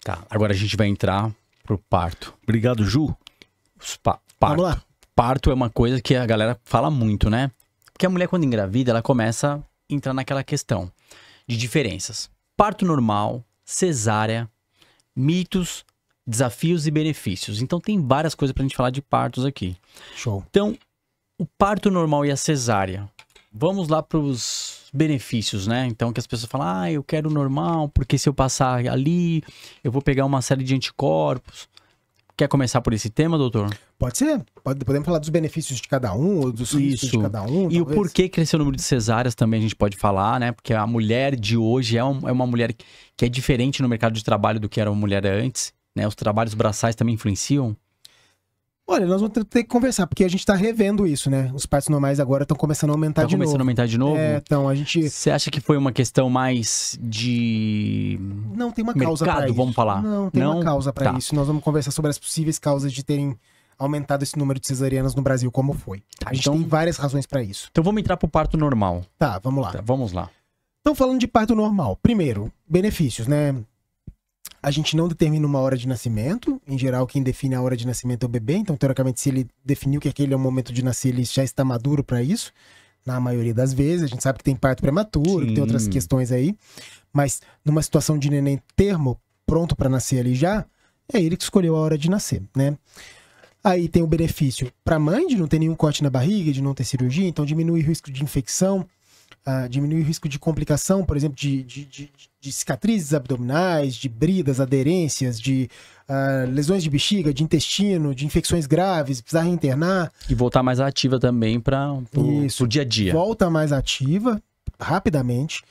Tá, agora a gente vai entrar pro parto. Obrigado, Ju. Parto. Vamos lá. Parto é uma coisa que a galera fala muito, né? Porque a mulher, quando engravida, ela começa a entrar naquela questão de diferenças. Parto normal, cesárea, mitos, desafios e benefícios. Então tem várias coisas pra gente falar de partos aqui. Show. Então, o parto normal e a cesárea. Vamos lá pros benefícios, né? Então, que as pessoas falam, eu quero normal, porque se eu passar ali, eu vou pegar uma série de anticorpos. Quer começar por esse tema, doutor? Pode ser. Podemos falar dos benefícios de cada um, ou dos riscos de cada um. E talvez. o porquê cresceu o número de cesáreas também a gente pode falar, né? Porque a mulher de hoje é uma mulher que é diferente no mercado de trabalho do que era uma mulher antes, né? Os trabalhos braçais também influenciam. Olha, nós vamos ter que conversar, porque a gente tá revendo isso, né? Os partos normais agora estão começando a aumentar de novo. Tá começando a aumentar de novo? Então a gente... Você acha que foi uma questão mais de... Não tem uma causa mercado, para isso. vamos falar? Não tem uma causa para Tá. isso. Nós vamos conversar sobre as possíveis causas de terem aumentado esse número de cesarianas no Brasil, como foi. Tá, A gente então- tem várias razões para isso. Então vamos entrar pro parto normal. Tá, vamos lá. Tá, vamos lá. Então, falando de parto normal. Primeiro, benefícios, né? A gente não determina uma hora de nascimento. Em geral, quem define a hora de nascimento é o bebê. Então, teoricamente, se ele definiu que aquele é o momento de nascer, ele já está maduro para isso. Na maioria das vezes. A gente sabe que tem parto prematuro, que tem outras Sim. questões aí. Mas, numa situação de neném termo, pronto para nascer ali já, é ele que escolheu a hora de nascer, né? Aí tem o benefício para a mãe de não ter nenhum corte na barriga, de não ter cirurgia. Então, diminui o risco de infecção. Diminui o risco de complicação, por exemplo, de cicatrizes abdominais, de bridas, aderências, de lesões de bexiga, de intestino, de infecções graves, precisar reinternar. E voltar mais ativa também pro dia a dia. Volta mais ativa, rapidamente.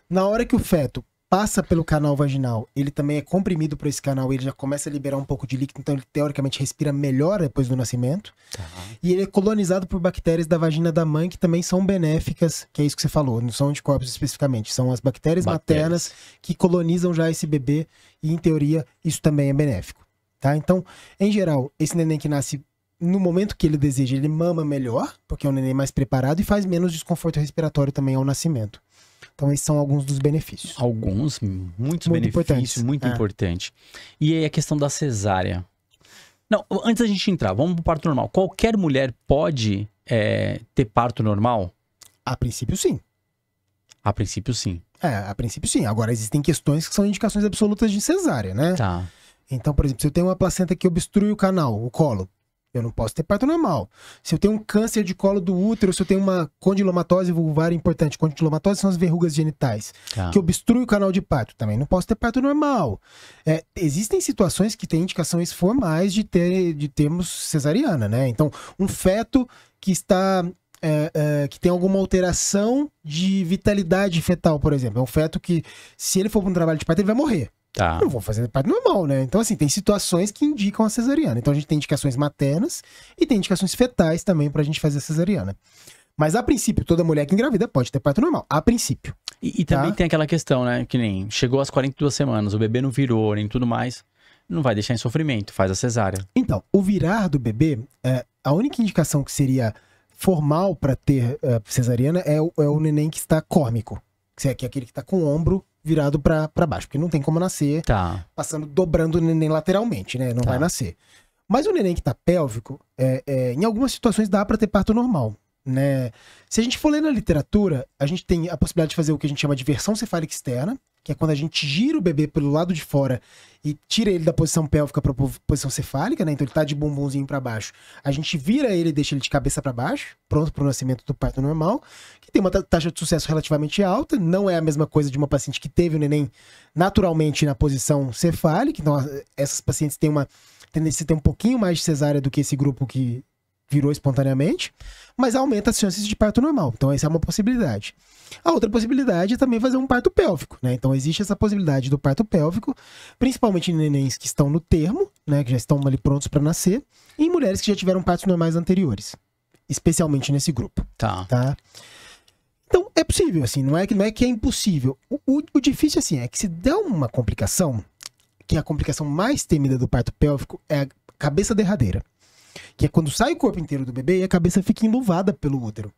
Na hora que o feto passa pelo canal vaginal, ele também é comprimido por esse canal, ele já começa a liberar um pouco de líquido, então ele teoricamente respira melhor depois do nascimento. Tá. E ele é colonizado por bactérias da vagina da mãe, que também são benéficas, que é isso que você falou, não são anticorpos especificamente, são as bactérias maternas que colonizam já esse bebê, e em teoria isso também é benéfico, tá? Então, em geral, esse neném que nasce no momento que ele deseja, ele mama melhor, porque é um neném mais preparado e faz menos desconforto respiratório também ao nascimento. Então, esses são alguns dos benefícios. Muitos Muito benefícios, importantes. muito É. importante. E aí a questão da cesárea. Não, antes da gente entrar, vamos pro parto normal. Qualquer mulher pode ter parto normal? A princípio, sim. A princípio, sim. A princípio, sim. Agora, existem questões que são indicações absolutas de cesárea, né? Tá. Então, por exemplo, se eu tenho uma placenta que obstrui o canal, o colo, eu não posso ter parto normal. Se eu tenho um câncer de colo do útero, se eu tenho uma condilomatose vulvar importante, condilomatose são as verrugas genitais, Tá. que obstrui o canal de parto, também não posso ter parto normal. Existem situações que têm indicações formais de termos cesariana, né? Então, um feto que está... que tem alguma alteração de vitalidade fetal, por exemplo. É um feto que, se ele for para um trabalho de parto, ele vai morrer. Tá. Não vou fazer parto normal, né? Então, assim, tem situações que indicam a cesariana. Então, a gente tem indicações maternas e tem indicações fetais também pra gente fazer a cesariana. Mas, a princípio, toda mulher que engravida pode ter parto normal. A princípio. E também Tá. tem aquela questão, né? Que nem chegou às 42 semanas, o bebê não virou, nem tudo mais. Não vai deixar em sofrimento, faz a cesárea. Então, o virar do bebê, a única indicação que seria formal pra ter cesariana é o neném que está córmico. Que é aquele que está com o ombro virado pra baixo. Porque não tem como nascer Tá. dobrando o neném lateralmente, né? Não Tá. vai nascer. Mas o neném que tá pélvico, em algumas situações dá pra ter parto normal, né? Se a gente for ler na literatura, a gente tem a possibilidade de fazer o que a gente chama de versão cefálica externa, que é quando a gente gira o bebê pelo lado de fora e tira ele da posição pélvica para posição cefálica, né? Então ele tá de bumbumzinho para baixo. A gente vira ele e deixa ele de cabeça para baixo, pronto para o nascimento do parto normal, que tem uma taxa de sucesso relativamente alta. Não é a mesma coisa de uma paciente que teve o neném naturalmente na posição cefálica. Então essas pacientes têm uma tendência a ter um pouquinho mais de cesárea do que esse grupo que virou espontaneamente, mas aumenta as chances de parto normal. Então essa é uma possibilidade. A outra possibilidade é também fazer um parto pélvico, né? Então existe essa possibilidade do parto pélvico, principalmente em nenéns que estão no termo, né? Que já estão ali prontos para nascer, e em mulheres que já tiveram partos normais anteriores, especialmente nesse grupo, tá? Então é possível, assim, não é que é impossível. O difícil, assim, é que se der uma complicação, que é a complicação mais temida do parto pélvico é a cabeça derradeira. Que é quando sai o corpo inteiro do bebê e a cabeça fica enluvada pelo útero.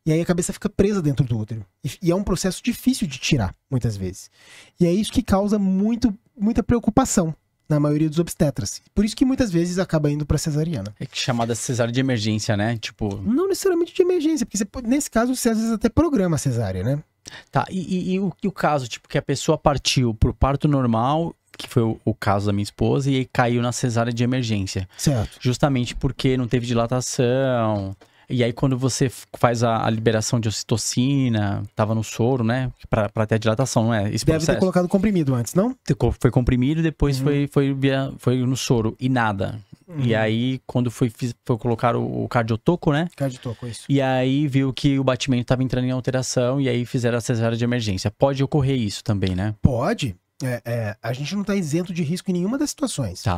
E aí a cabeça fica presa dentro do útero. E é um processo difícil de tirar, muitas vezes. E é isso que causa muito muita preocupação na maioria dos obstetras. Por isso que muitas vezes acaba indo pra cesariana. É chamada cesárea de emergência, né? Tipo... Não necessariamente de emergência, porque nesse caso você às vezes até programa a cesárea, né? Tá, e o caso, tipo, que a pessoa partiu pro parto normal, que foi o caso da minha esposa, e aí caiu na cesárea de emergência. Certo. Justamente porque não teve dilatação. E aí, quando você faz a liberação de ocitocina, tava no soro, né? Pra ter a dilatação, não é? Esse Deve processo. ter colocado comprimido antes, não? Foi comprimido e depois foi no soro. E nada. E aí, quando foi colocar o cardiotoco, né? Cardiotoco, isso. E aí, viu que o batimento tava entrando em alteração e aí fizeram a cesárea de emergência. Pode ocorrer isso também, né? Pode. A gente não tá isento de risco em nenhuma das situações. Tá.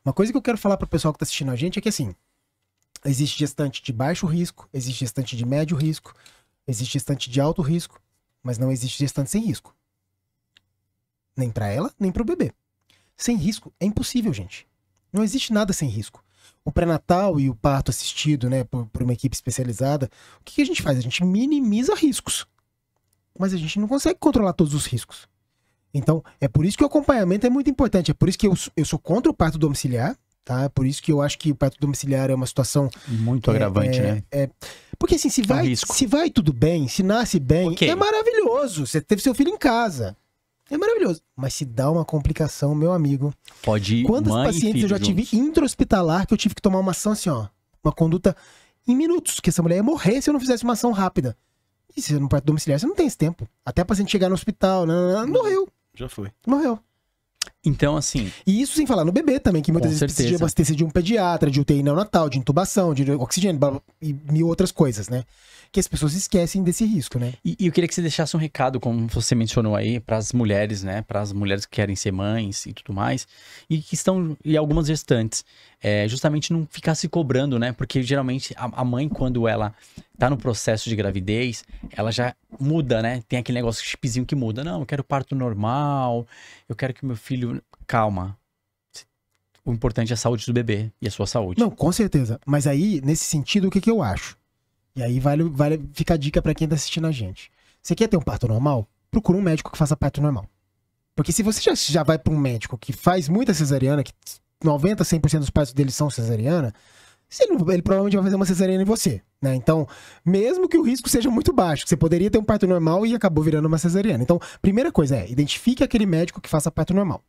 Uma coisa que eu quero falar pro pessoal que tá assistindo a gente é que, assim, existe gestante de baixo risco, existe gestante de médio risco, existe gestante de alto risco, mas não existe gestante sem risco. Nem pra ela, nem pro bebê. Sem risco é impossível, gente. Não existe nada sem risco. O pré-natal e o parto assistido, né, por uma equipe especializada, o que a gente faz? A gente minimiza riscos. Mas a gente não consegue controlar todos os riscos. Então, é por isso que o acompanhamento é muito importante. É por isso que eu sou contra o parto domiciliar, tá? É por isso que eu acho que o parto domiciliar é uma situação... Muito agravante, né? Porque assim, se vai tudo bem, se nasce bem, Ok. é maravilhoso. Você teve seu filho em casa. É maravilhoso. Mas se dá uma complicação, meu amigo... Pode ir Quantos mãe e pacientes filho eu já tive juntos. intra-hospitalar que eu tive que tomar uma ação assim, ó. Uma conduta em minutos, que essa mulher ia morrer se eu não fizesse uma ação rápida. E se no parto domiciliar, você não tem esse tempo. Até a paciente chegar no hospital, morreu. Já foi. Morreu. Então, assim, E isso sem falar no bebê também, que muitas Com vezes precisa de certeza. assistência de um pediatra, de UTI neonatal, de intubação, de oxigênio, blá, blá, e mil outras coisas, né? Que as pessoas esquecem desse risco, né? e eu queria que você deixasse um recado, como você mencionou aí, para as mulheres, né? Para as mulheres que querem ser mães e tudo mais, e que estão, e algumas gestantes, justamente não ficar se cobrando, né? Porque geralmente a mãe, quando ela tá no processo de gravidez, ela já muda, né? Tem aquele negócio chipzinho que muda. Não, eu quero parto normal, eu quero que meu filho... Calma. O importante é a saúde do bebê e a sua saúde. Não, com certeza. Mas aí, nesse sentido, o que eu acho? E aí vale ficar a dica pra quem tá assistindo a gente. Você quer ter um parto normal? Procura um médico que faça parto normal. Porque se você já vai pra um médico que faz muita cesariana, que 90, 100% dos partos dele são cesariana, ele provavelmente vai fazer uma cesariana em você, né? Então, mesmo que o risco seja muito baixo, você poderia ter um parto normal e acabou virando uma cesariana. Então, primeira coisa identifique aquele médico que faça parto normal.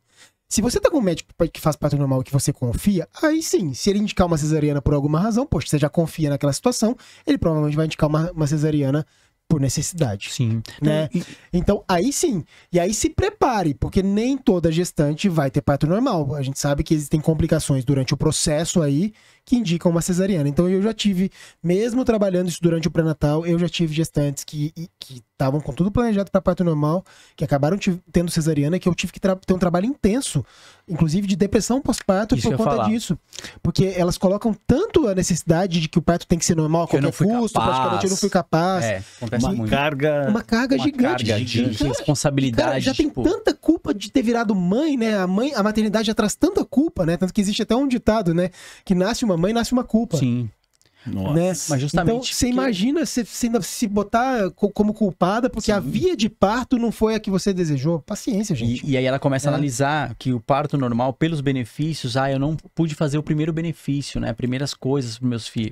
Se você tá com um médico que faz parto normal e que você confia, aí sim, se ele indicar uma cesariana por alguma razão, poxa, você já confia naquela situação, ele provavelmente vai indicar uma cesariana por necessidade. Sim. Né? Então, aí sim. E aí se prepare, porque nem toda gestante vai ter parto normal. A gente sabe que existem complicações durante o processo aí que indicam uma cesariana. Então, eu já tive, mesmo trabalhando isso durante o pré-natal, eu já tive gestantes que estavam com tudo planejado para parto normal, que acabaram tendo cesariana, que eu tive que ter um trabalho intenso, inclusive de depressão pós-parto Isso por que eu ia conta falar. disso. Porque elas colocam tanto a necessidade de que o parto tem que ser normal a Que eu não qualquer fui custo, capaz. praticamente eu não fui capaz. Acontece Uma muito. carga. Uma carga Uma gigante. carga de Cara, responsabilidade. Cara, já tem tipo, tanta culpa de ter virado mãe, né? A maternidade já traz tanta culpa, né? Tanto que existe até um ditado, né? Que nasce uma mãe, nasce uma culpa. Sim. Nossa. Né? Mas justamente Então, você porque- imagina você ainda se botar como culpada porque a via de parto não foi a que você desejou. Paciência, gente. E aí ela começa a É. analisar que o parto normal, pelos benefícios, eu não pude fazer o primeiro benefício, né? Primeiras coisas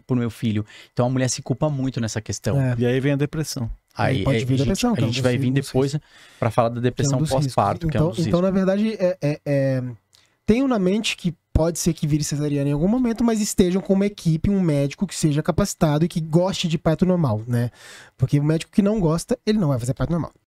pro meu filho. Então a mulher se culpa muito nessa questão. É. E aí vem a depressão. Aí pode vir a gente, depressão, que a é um gente dos vai vir riscos. depois pra falar da Que é um depressão dos riscos. pós-parto, que é um dos Então, riscos. na verdade, tenham na mente que pode ser que vire cesariana em algum momento, mas estejam com uma equipe, um médico que seja capacitado e que goste de parto normal, né? Porque o médico que não gosta, ele não vai fazer parto normal.